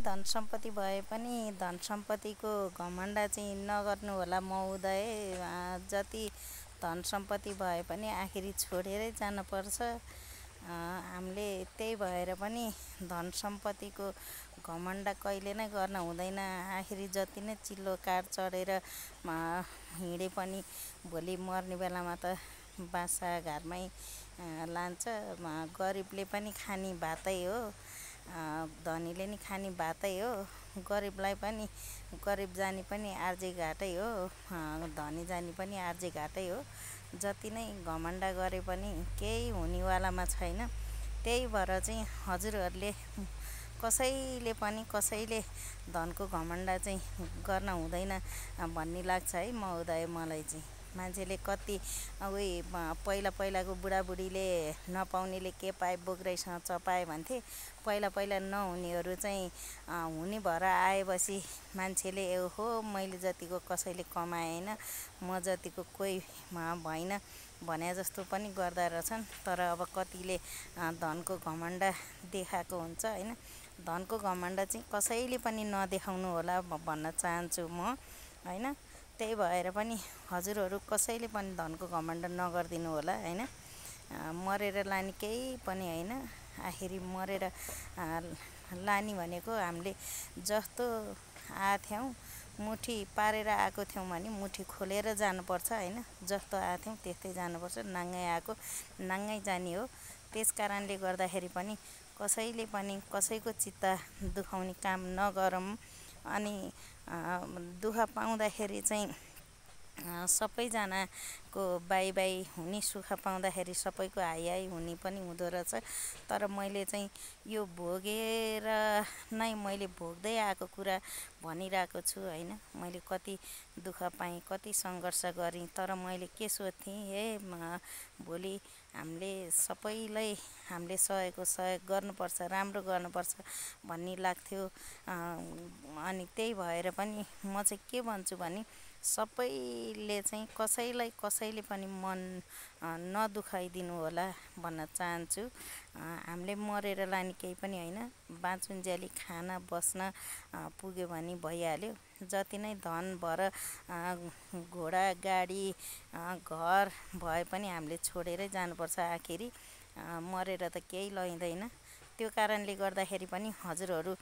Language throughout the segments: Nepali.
धन सम्पत्ति भए पनि धन सम्पत्तिको घमण्ड चाहिँ नगर्नु होला महोदय। जति धन सम्पत्ति भए पनि आखिरी छोडेरै जानुपर्छ। हामीले त्यही भएर पनि धन सम्पत्तिको घमण्ड कहिले नै गर्न हुँदैन। आखिरी जति नै चिल्लो काठ चढेर हिँडे पनि भोलि मर्ने बेलामा त बासा घरमै लान्छ। गरिबले पनि खाने भातै हो, धनीले नि खाने भातै हो। गरिबलाई पनि गरिब जाने पनि आर्जे घाटै हो, धनी जाने पनि आर्जे घाटै हो। जति नै घमण्ड गरे पनि केही हुनेवालामा छैन। त्यही भएर चाहिँ हजुरहरूले कसैले धनको घमण्ड चाहिँ गर्न हुँदैन भन्ने लाग्छ है महोदय। मलाई चाहिँ मान्छेले कति पहिलाको बुढाबुढीले नपाउनेले के पाए बोक्राइसँग चपाए भन्थे। पहिला नहुनेहरू चाहिँ हुने भएर आएपछि मान्छेले हो मैले जतिको कसैले कमाएन, म जतिको कोही भएन भने जस्तो पनि गर्दा रहेछन्। तर अब कतिले धनको घमण्ड देखाएको हुन्छ होइन। धनको घमण्ड चाहिँ कसैले पनि नदेखाउनु होला भन्न चाहन्छु म होइन। त्यही भएर पनि हजुरहरू कसैले पनि धनको घमण्ड नगरिदिनु होला होइन। मरेर लाने केही पनि होइन। आखिरी मरेर लाने भनेको हामीले जस्तो आएथ्यौँ मुठी पारेर आएको थियौँ भने मुठी खोलेर जानुपर्छ होइन। जस्तो आएथ्यौँ त्यस्तै जानुपर्छ, नाङ्गै आएको नाङ्गै जाने हो। त्यस कारणले गर्दाखेरि पनि कसैले पनि कसैको चित्त दुखाउने काम नगरौँ। अनि दुःख पाउँदाखेरि चाहिँ सबैजनाको बाई हुने, सुख पाउँदाखेरि सबैको हाई हुने पनि हुँदो रहेछ। तर मैले चाहिँ यो भोगेर नै मैले भोग्दै आएको कुरा भनिरहेको छु होइन। मैले कति दुःख पाएँ, कति सङ्घर्ष गरेँ। तर मैले के सोच्थेँ, भोलि हामीले सबैलाई हामीले सहयोग गर्नुपर्छ, राम्रो गर्नुपर्छ भन्ने लाग्थ्यो। अनि त्यही भएर पनि म चाहिँ के भन्छु भने सबैले चाहिँ कसैले पनि मन नदुखाइदिनु होला भन्न चाहन्छु। हामीले मरेर लाने केही पनि होइन। बाँचुन्जेली खान बस्न पुग्यो भने भइहाल्यो। जति नै धन भर घोडा गाडी घर भए पनि हामीले छोडेरै जानुपर्छ आखिरी। मरेर त केही लैँदैन। त्यो कारणले गर्दाखेरि पनि हजुरहरू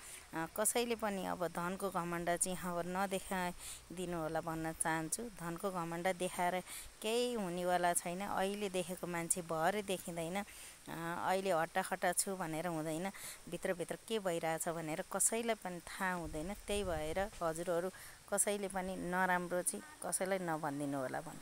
कसैले पनि अब धनको घमण्ड चाहिँ अब नदेखाइदिनु होला भन्न चाहन्छु। धनको घमण्ड देखाएर केही हुनेवाला छैन। अहिले देखेको मान्छे भरे देखिँदैन। अहिले हट्टाखट्टा छु भनेर हुँदैन। भित्रभित्र के भइरहेछ भनेर कसैलाई पनि थाहा हुँदैन। त्यही भएर हजुरहरू कसैले पनि नराम्रो चाहिँ कसैलाई नभनिदिनु होला भन्छु।